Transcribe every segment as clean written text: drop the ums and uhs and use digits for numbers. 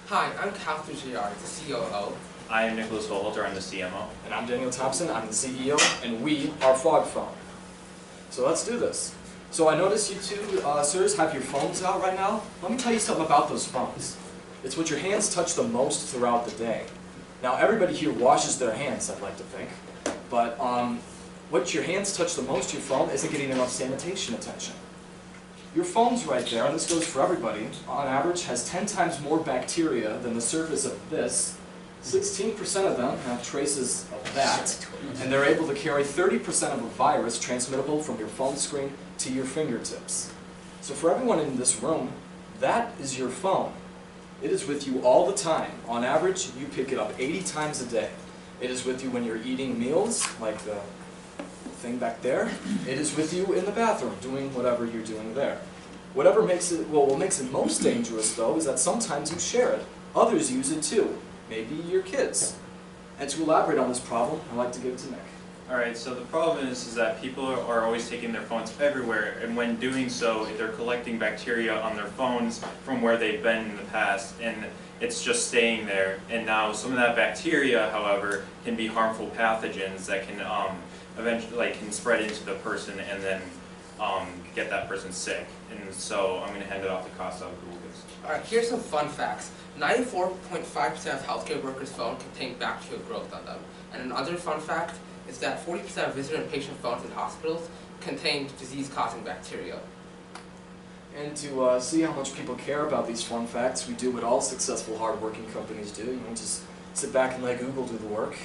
Hi, I'm Catherine Giard, the COO. I am Nicholas Holter, I'm the CMO. And I'm Daniel Thompson, I'm the CEO, and we are FogPhone. So let's do this. So I notice you two, sirs, have your phones out right now. Let me tell you something about those phones. It's what your hands touch the most throughout the day. Now everybody here washes their hands, I'd like to think. But what your hands touch the most, your phone, isn't getting enough sanitation attention. Your phone's right there, and this goes for everybody, on average has 10 times more bacteria than the surface of this. 16% of them have traces of that, and they're able to carry 30% of a virus transmittable from your phone screen to your fingertips. So for everyone in this room, that is your phone. It is with you all the time. On average, you pick it up 80 times a day. It is with you when you're eating meals, like the thing back there. It is with you in the bathroom, doing whatever you're doing there. Whatever makes it, well, what makes it most dangerous, though, is that sometimes you share it. Others use it too. Maybe your kids. And to elaborate on this problem, I'd like to give it to Nick. Alright, so the problem is that people are always taking their phones everywhere, and when doing so, they're collecting bacteria on their phones from where they've been in the past, and it's just staying there. And now some of that bacteria, however, can be harmful pathogens that can eventually can spread into the person and then get that person sick. And so I'm going to hand it off to Costa who will give. Alright, here's some fun facts. 94.5% of healthcare workers' phones contain bacterial growth on them. And another fun fact is that 40% of visitor and patient phones in hospitals contain disease-causing bacteria. And to see how much people care about these fun facts, we do what all successful, hard-working companies do. You know, just sit back and let Google do the work.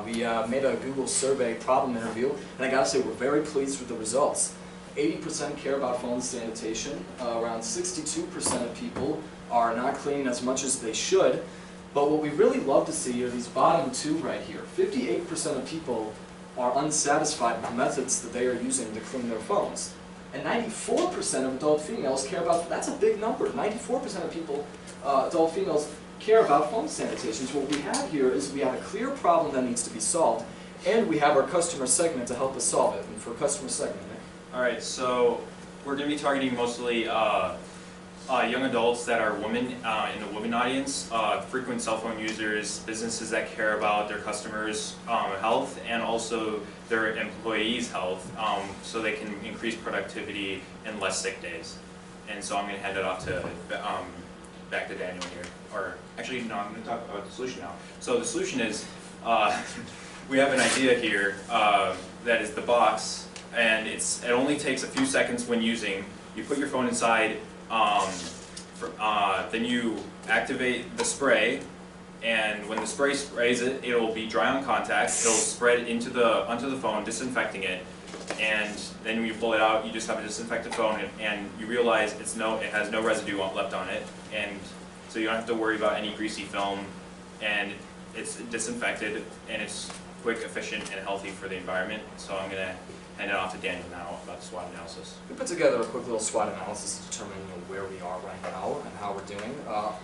We made a Google survey problem interview, and I gotta say we're very pleased with the results. 80% care about phone sanitation. Around 62% of people are not cleaning as much as they should. But what we really love to see are these bottom two right here. 58% of people are unsatisfied with the methods that they are using to clean their phones. And 94% of adult females care about, that's a big number, 94% of people, adult females, care about phone sanitation. So what we have here is we have a clear problem that needs to be solved, and we have our customer segment to help us solve it. And for customer segment, Nick. Alright, so we're going to be targeting mostly young adults that are women in the women audience, frequent cell phone users, businesses that care about their customers' health and also their employees' health so they can increase productivity and less sick days. And so I'm going to hand it off to back to Daniel here. Or actually, no, I'm going to talk about the solution now. So the solution is we have an idea here that is the box, and it only takes a few seconds when using. You put your phone inside. Then you activate the spray, and when the spray sprays it, it will be dry on contact. It'll spread onto the phone, disinfecting it. And then when you pull it out, you just have a disinfected phone, and you realize it has no residue left on it, and so you don't have to worry about any greasy film. And it's disinfected, and it's quick, efficient, and healthy for the environment. So I'm going to hand it off to Daniel now about the SWOT analysis. We put together a quick little SWOT analysis to determine where we are right now and how we're doing.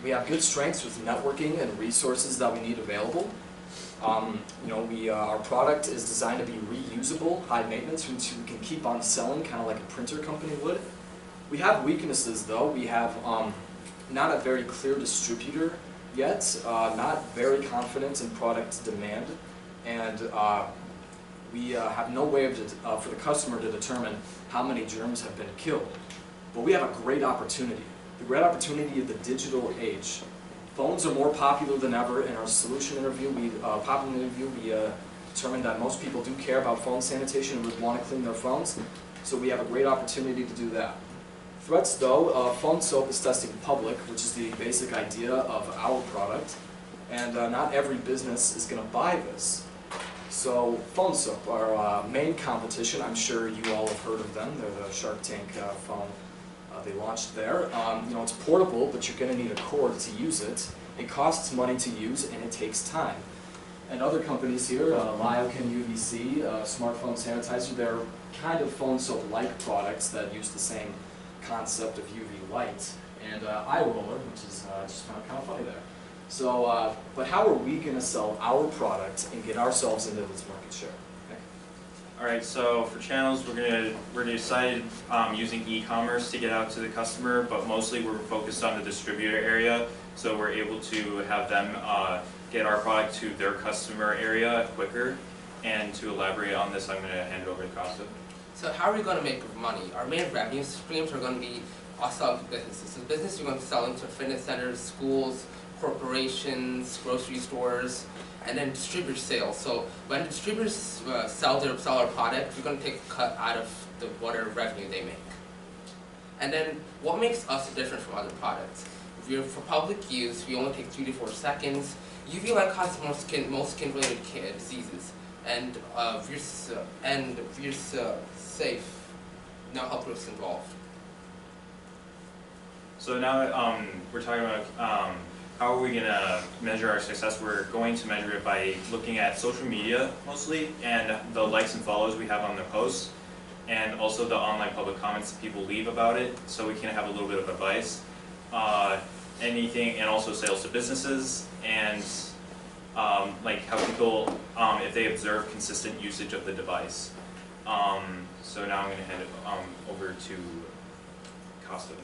We have good strengths with networking and resources that we need available. Our product is designed to be reusable, high maintenance, which we can keep on selling, kind of like a printer company would. We have weaknesses though. We have not a very clear distributor yet, not very confident in product demand, and we have no way for the customer to determine how many germs have been killed. But we have a great opportunity. The great opportunity of the digital age. Phones are more popular than ever. In our solution interview, we determined that most people do care about phone sanitation and would want to clean their phones. So we have a great opportunity to do that. Threats though, Phone Soap is testing public, which is the basic idea of our product. And not every business is going to buy this. So Phone Soap, our main competition, I'm sure you all have heard of them. They're the Shark Tank phone they launched there. It's portable, but you're going to need a cord to use it. It costs money to use, and it takes time. And other companies here, Liocan UVC, smartphone sanitizer, they're kind of Phone Soap-like products that use the same concept of UV light. And iRoller, which is just found kind of funny there. So, but how are we going to sell our product and get ourselves into this market share? Okay. All right, so for channels, we're decided using e-commerce to get out to the customer, but mostly we're focused on the distributor area, so we're able to have them get our product to their customer area quicker. And to elaborate on this, I'm going to hand it over to Costa. So how are we going to make money? Our main revenue streams are going to be us selling to businesses. So business, you're going to be selling to fitness centers, schools, corporations, grocery stores, and then distributor sales. So when distributors sell our product, we're going to take a cut out of the whatever revenue they make. And then what makes us different from other products? For public use, we only take 3 to 4 seconds. UV light causes most skin-related diseases, and we're safe. No health risks involved. So now we're talking about how are we going to measure our success. We're going to measure it by looking at social media mostly, and the likes and follows we have on their posts, and also the online public comments that people leave about it, so we can have a little bit of advice. Anything, and also sales to businesses, and like how people, if they observe consistent usage of the device. So now I'm going to hand it over to Costa.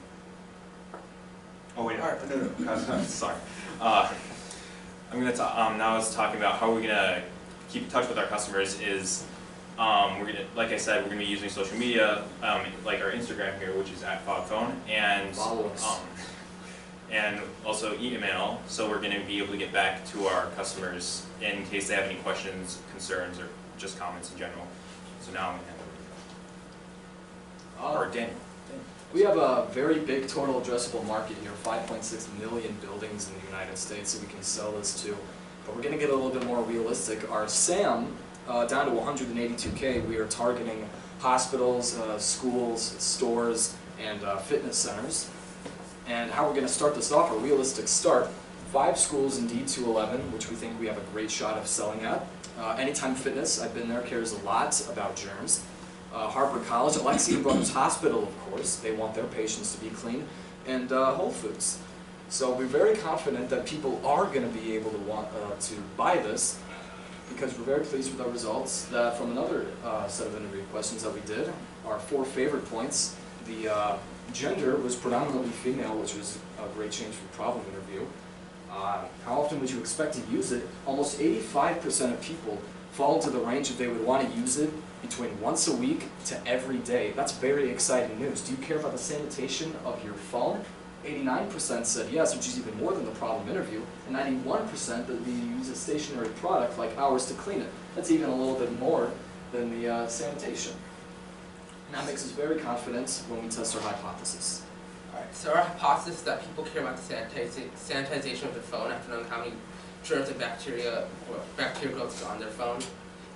Oh wait, no, Costa, sorry. I'm going to now I was talking about how we're going to keep in touch with our customers is, we're going to, like I said, we're going to be using social media, like our Instagram here, which is @FogPhone, and and also email, so we're going to be able to get back to our customers in case they have any questions, concerns, or just comments in general. So now I'm going to hand it over to Daniel. We have a very big total addressable market here, 5.6 million buildings in the United States that we can sell this to. But we're going to get a little bit more realistic. Our SAM, down to 182K, we are targeting hospitals, schools, stores, and fitness centers. And how we're going to start this off, a realistic start, 5 schools in D211, which we think we have a great shot of selling at. Anytime Fitness, I've been there, cares a lot about germs. Harvard College, Alexian Brothers Hospital, of course, they want their patients to be clean, and Whole Foods. So we're very confident that people are going to be able to want to buy this, because we're very pleased with our results. From another set of interview questions that we did, our 4 favorite points, the gender was predominantly female, which was a great change from the problem interview. How often would you expect to use it? Almost 85% of people fall into the range if they would want to use it between once a week to every day. That's very exciting news. Do you care about the sanitation of your phone? 89% said yes, which is even more than the problem interview, and 91% that they use a stationary product like ours to clean it. That's even a little bit more than the sanitation. And that makes us very confident when we test our hypothesis. Alright, so our hypothesis is that people care about the sanitization of their phone after knowing how many germs and bacteria growths are on their phone.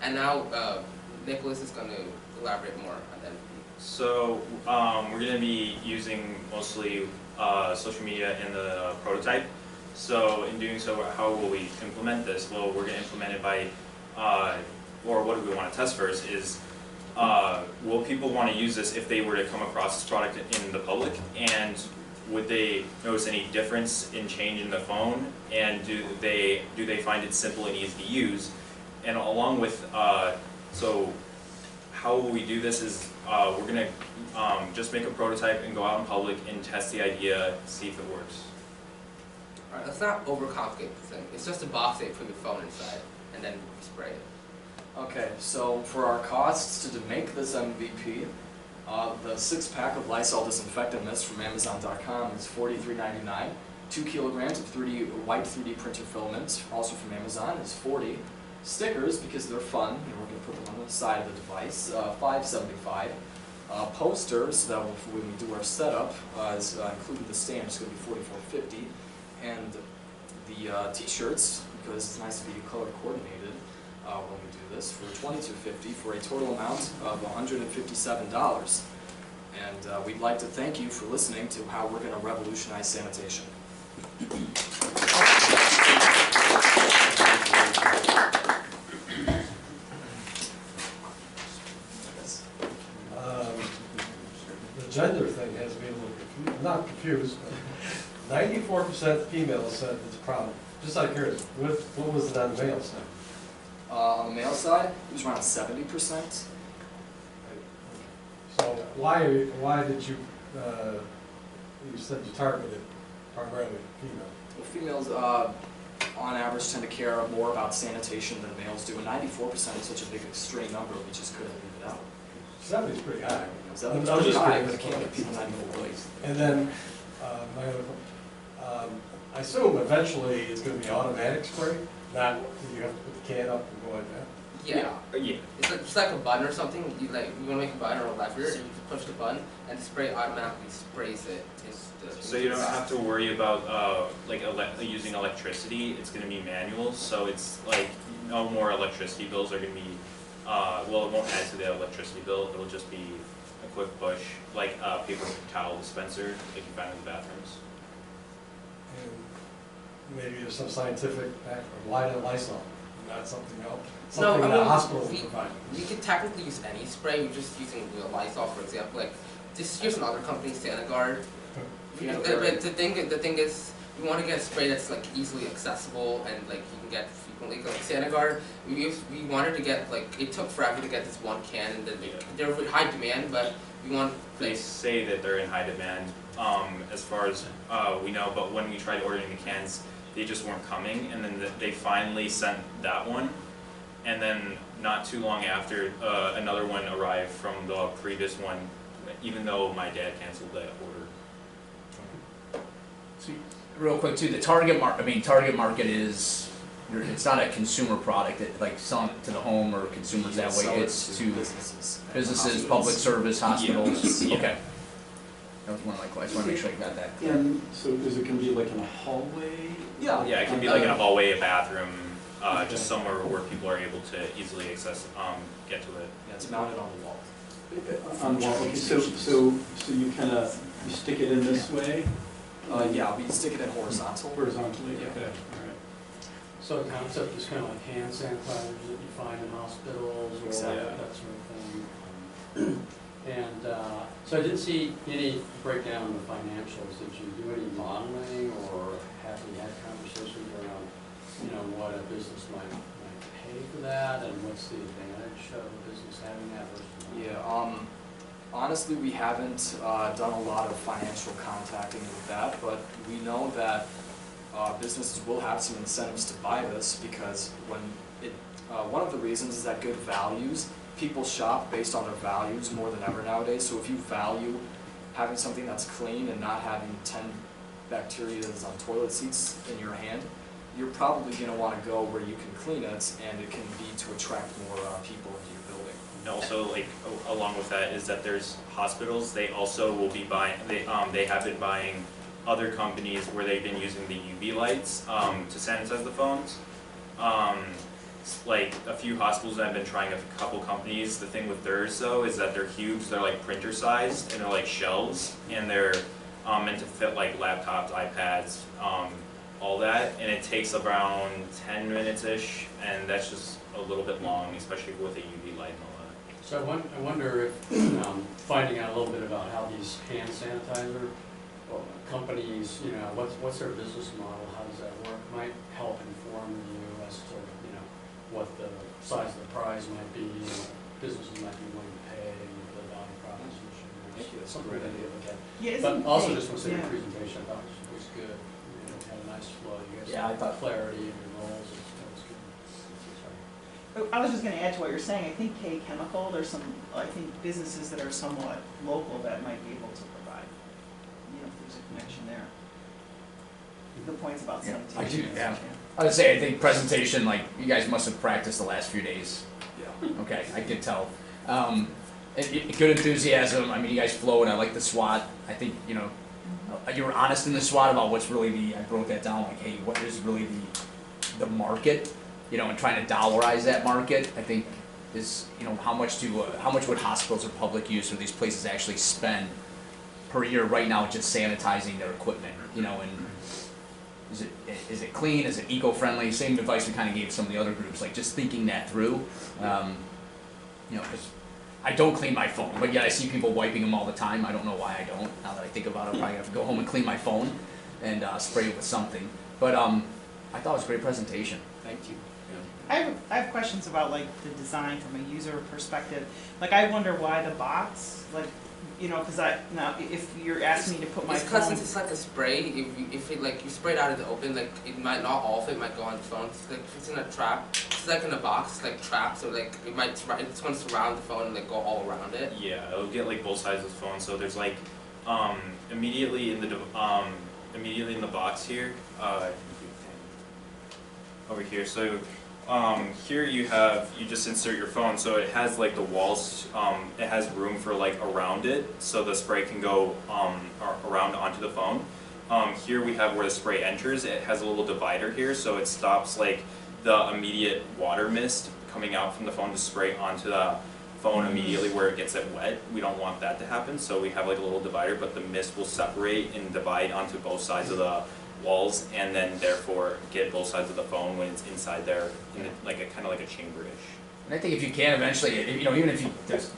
And now Nicholas is going to elaborate more on that. So we're going to be using mostly social media in the prototype. So in doing so, how will we implement this? Well, we're going to implement it by, or what do we want to test first is, will people want to use this if they were to come across this product in the public, and would they notice any difference in change in the phone, and do they find it simple and easy to use? And along with, so how will we do this is we're going to just make a prototype and go out in public and test the idea, see if it works. Alright, let's not overcomplicate the thing. It's just a box that you put your phone inside and then spray it. Okay, so for our costs to make this MVP, the 6-pack of Lysol Disinfectant Mist from Amazon.com is $43.99. 2 kilograms of white 3D printer filament, also from Amazon, is $40. Stickers, because they're fun, and we're going to put them on the side of the device, $5.75. Posters, that when we do our setup, including the stand, is going to be $44.50. And the t-shirts, because it's nice to be color coordinated when we do this, for $22.50 for a total amount of $157. And we'd like to thank you for listening to how we're going to revolutionize sanitation. The gender thing has me a little confused, not confused, but 94% females said it's a problem. Just out of curiosity, what was it on the male side? On the male side, it was around 70%. why did you, you said you targeted primarily female? Well, females, on average, tend to care more about sanitation than males do, and 94% is such a big extreme number, we just couldn't leave it out. 70's pretty high. So I was that's just high, curious. but it can't get people 94 ways. And then, my other, I assume eventually it's gonna be automatic spray, not, you have to put the can up and go like that? Yeah. Yeah. It's like a button or something. You wanna make a button or a lever, and you just push the button, and the spray automatically sprays it into the. So you don't have to worry about using electricity. It's going to be manual, so it's like no more electricity bills are going to be. Well, it won't add to the electricity bill. It'll just be a quick push, like a paper towel dispenser, like you find in the bathrooms. And maybe there's some scientific background, why not Lysol, not something else? No, Something I that mean, hospitals provide. We could technically use any spray. We're just using the Lysol, for example. Like here's another company, SaniGuard. But the thing is, we want to get a spray that's like easily accessible and like you can get frequently. Like SaniGuard, we wanted to get it took forever to get this one can, and they're in high demand, but we want. They say that they're in high demand, as far as we know. But when we tried ordering the cans, they just weren't coming, and then they finally sent that one. And then not too long after, another one arrived from the previous one, even though my dad canceled that order. So, real quick too, the target market is, it's not a consumer product, like selling it to the home or consumers that way, it's to businesses, public service, hospitals, Yeah. okay. That was one of my questions, I wanna make sure I got that. And so is it gonna be like in a hallway? Yeah. Yeah, it can be like in a hallway, a bathroom, just somewhere where people are able to easily get to it. Yeah, it's mounted on the wall. On wall, okay, so you you stick it in this way? Yeah, we stick it in horizontal. Horizontally, Yeah. okay, all right. So the concept is kind of like hand sanitizers that you find in hospitals or Exactly. that sort of thing. And so I didn't see any breakdown in the financials. Did you do any modeling or have you had conversations around, what a business might pay for that and what's the advantage of a business having that versus not? Yeah, honestly, we haven't done a lot of financial contacting with that, but we know that businesses will have some incentives to buy this because one of the reasons is that good values, people shop based on their values more than ever nowadays. So if you value having something that's clean and not having 10 bacterias on toilet seats in your hand, you're probably going to want to go where you can clean it, and it can be to attract more people into your building. And also, along with that, is that there's hospitals. They also will be buying. They have been buying other companies where they've been using the UV lights to sanitize the phones. Like a few hospitals that have been trying a couple companies. The thing with theirs though is that they're huge. They're like printer sized and they're like shelves, and they're meant to fit like laptops, iPads, all that, and it takes around 10 minutes-ish, and that's just a little bit long, especially with a UV light and all that. So I wonder if, finding out a little bit about how these hand sanitizer companies, what's their business model, how does that work, might help inform you as to, what the size of the prize might be, businesses might be willing to pay, the value proposition. Thank you, that's a Something great to idea. look at. Yeah, But isn't- also just want to say yeah. your presentation, I thought was good. It had a nice flow, you guys Yeah, I had thought- clarity in your roles, that was good. Sorry. I was just gonna add to what you're saying, I think K Chemical, there's some, I think businesses that are somewhat local that might be able to provide, if there's a connection there. The points about Yeah, sanitation. I do, and yeah. such, I would say, I think presentation, you guys must have practiced the last few days. Yeah. Okay, I could tell. Good enthusiasm, I mean, you guys flowed, I like the SWOT. I think, you were honest in the SWOT about what's really I broke that down, like, hey, what is really the market, and trying to dollarize that market, I think is, how much would hospitals or public use or these places actually spend per year right now just sanitizing their equipment, and is it clean, is it eco-friendly, same advice we kind of gave some of the other groups, like just thinking that through, because I don't clean my phone, but yet I see people wiping them all the time. I don't know why I don't. Now that I think about it, I'm probably gonna have to go home and clean my phone and spray it with something. But I thought it was a great presentation. Thank you. I have questions about like the design from a user perspective. Like I wonder why the box, like, you know, cause now if you're asking me to put my It's because phone. it's like a spray, if it like, you spray it out in the open, like, it might not all of it might go on the phone. It's like, if it's in a trap, it's like in a box, it's like trapped, so like, it's gonna surround the phone and like go all around it. Yeah, it'll get like both sides of the phone. So there's like immediately in the box here, over here. So here you just insert your phone. So it has like the walls. It has room for like around it, so the spray can go around onto the phone. Here we have where the spray enters. It has a little divider here, so it stops like the immediate water mist coming out from the phone to spray onto the phone immediately where it gets it wet. We don't want that to happen, so we have like a little divider, but the mist will separate and divide onto both sides of the walls, and then therefore get both sides of the phone when it's inside there, in like a kind of like a chamber-ish. And I think if you can eventually, you know, even if you,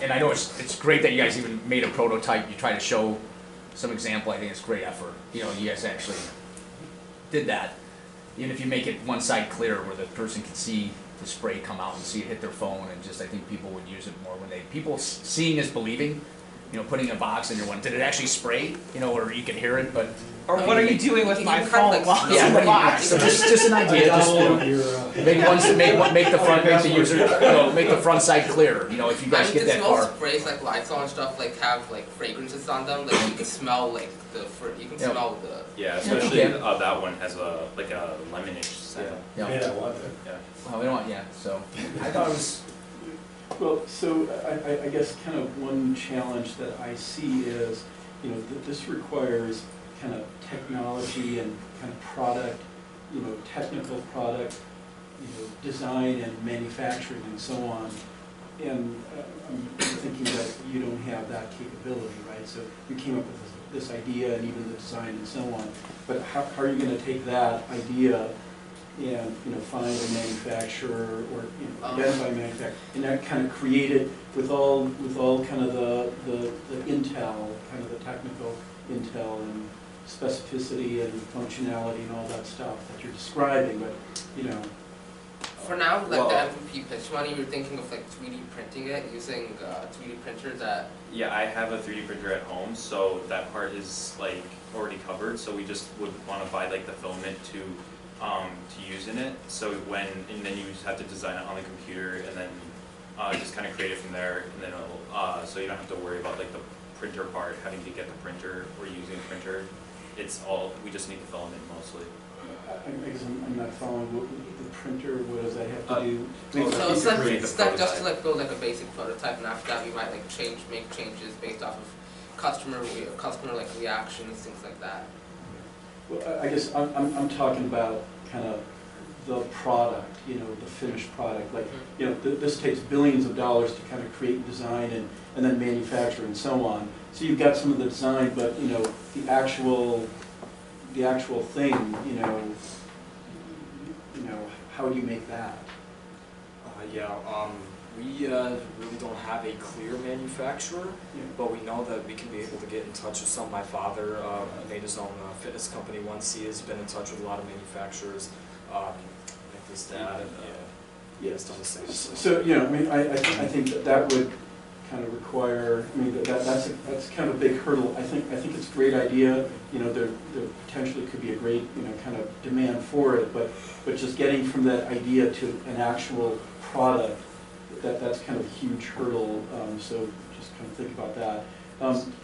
and I know it's great that you guys even made a prototype, you try to show some example, I think it's great effort. You know, you guys actually did that. Even if you make it one side clear where the person can see the spray come out and see it hit their phone, and just I think people would use it more when people seeing is believing. You know, putting a box in your one, did it actually spray? You know, or you can hear it, but. Or what are you doing with You my can phone like while Yeah, it's in what the do you, box? so just an idea, just, you know, make the front, make the user, you know, make the front side clear, you know, if you guys get that far. Most sprays like Lysol and stuff like have like fragrances on them, like you can smell like you can Yep. smell the. Yeah, especially Yeah. that one has a like a lemonish scent. Yeah. Yeah, I want it. Yeah. Well, we don't want, yeah, so, I thought it was, Well, so I guess kind of one challenge that I see is, you know, this requires kind of technology and kind of product, you know, technical product, you know, design and manufacturing and so on. And I'm thinking that you don't have that capability, right? So you came up with this idea and even the design and so on. But how are you going to take that idea and, you know, find a manufacturer or, you know, identify a manufacturer and that kind of create it with all kind of the intel, kind of the technical intel and specificity and functionality and all that stuff that you're describing, but, you know. For now, like Well- the MVP pitch money, we're thinking of like 3D printing it using 3D printers that. Yeah, I have a 3D printer at home, so that part is like already covered. So we just would want to buy like the filament to use in it. So and then you just have to design it on the computer and then just kind of create it from there. And then so you don't have to worry about like the printer part, having to get the printer or using a printer. We just need the filament mostly. I guess I'm not following the printer, what does that have to do? So it's to like create the just to prototype. like build like a basic prototype, and after that we might like make changes based off of customer like reactions, things like that. Well, I guess I'm talking about kind of the product, you know, the finished product. Like, you know, this takes billions of dollars to kind of create and design and then manufacture and so on. So you've got some of the design, but, you know, the actual thing, you know, how do you make that? We really don't have a clear manufacturer, Yeah. but we know that we can be able to get in touch with some. My father made his own fitness company once. He has been in touch with a lot of manufacturers, like his dad, and he has done the same. So, you know, I mean, I think that would kind of require, I mean, that's kind of a big hurdle. I think it's a great idea. You know, there potentially could be a great, you know, kind of demand for it, but just getting from that idea to an actual product, that's kind of a huge hurdle. So just kind of think about that.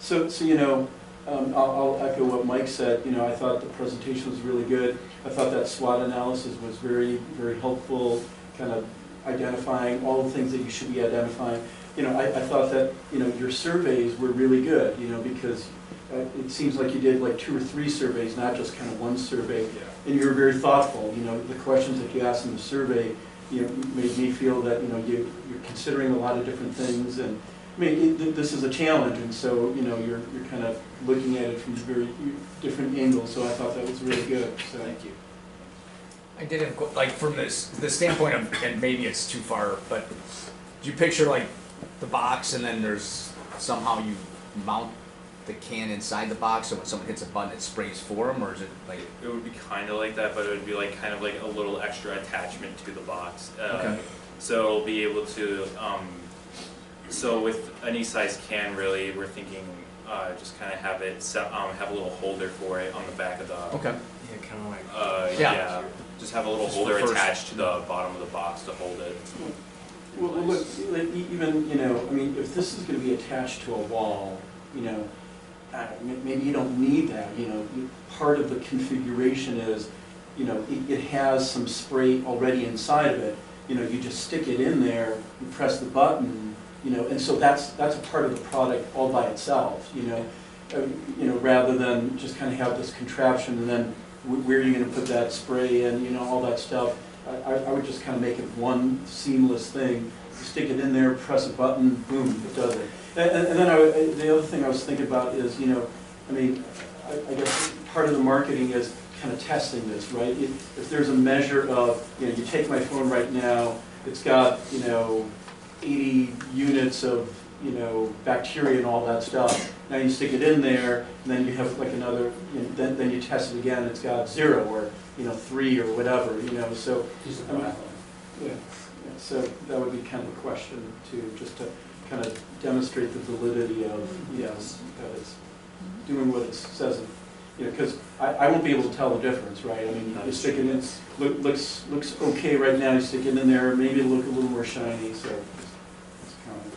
So you know, I'll echo what Mike said. You know, I thought the presentation was really good. I thought that SWOT analysis was very, very helpful, kind of identifying all the things that you should be identifying. You know, I thought that, you know, your surveys were really good, you know, because it seems like you did like 2 or 3 surveys, not just kind of one survey. And you were very thoughtful. You know, the questions that you asked in the survey, you know, made me feel that, you know, you're considering a lot of different things. And I mean, this is a challenge, and so, you know, you're kind of looking at it from very different angles. So I thought that was really good. So Thank you. I did have, like, from the standpoint of, and maybe it's too far, but do you picture like the box and then there's somehow you mount the can inside the box, so when someone hits a button, it sprays for them, or is it like? It would be kind of like that, but it would be like kind of like a little extra attachment to the box. Okay. So it'll be able to, so with any size can, really, we're thinking just kind of have it have a little holder for it on the back of the. Okay. Yeah, kind of like. Yeah. Just have a little Just holder for first. attached to the bottom of the box to hold it. Well, look, like, even, you know, I mean, if this is gonna be attached to a wall, you know, maybe you don't need that, you know. Part of the configuration is, you know, it has some spray already inside of it. You know, you just stick it in there, you press the button, you know, and so that's a part of the product all by itself, you know. Rather than just kind of have this contraption and then where are you gonna put that spray in, you know, all that stuff. I would just kind of make it one seamless thing. You stick it in there, press a button, boom, it does it. And then the other thing I was thinking about is, you know, I mean, I guess part of the marketing is kind of testing this, right? If there's a measure of, you know, you take my phone right now, it's got, you know, 80 units of, you know, bacteria and all that stuff. Now you stick it in there, and then you have like another, you know, then you test it again, it's got 0 or, you know, 3 or whatever, you know, so. I mean, yeah, so that would be kind of a question too, just to kind of demonstrate the validity of, yes, that it's doing what it says, you know, because I won't be able to tell the difference, right? I mean, you stick it in, looks okay right now, you stick it in there, maybe it'll look a little more shiny, so it's kind of.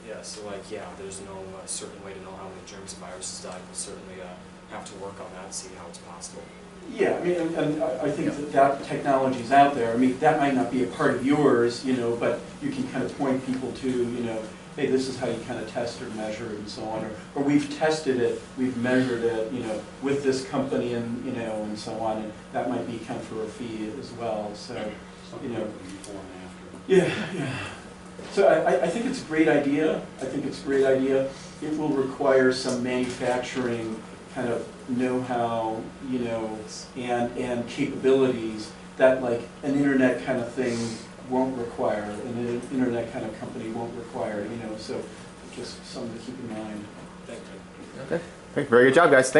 Yeah, so like, yeah, there's no certain way to know how many germs and viruses die. We'll certainly have to work on that, see how it's possible. Yeah, I mean, and I think that technology's out there. I mean, that might not be a part of yours, you know, but you can kind of point people to, you know, hey, this is how you kind of test or measure and so on. Or we've tested it, we've measured it, you know, with this company and, you know, and so on. And that might be kind of for a fee as well, so, you know. Before and after. Yeah. So I think it's a great idea. It will require some manufacturing kind of know-how, you know, and capabilities that like an internet kind of thing won't require, an internet kind of company won't require, you know, so just something to keep in mind. Thank you. Okay. Okay, very good job, guys.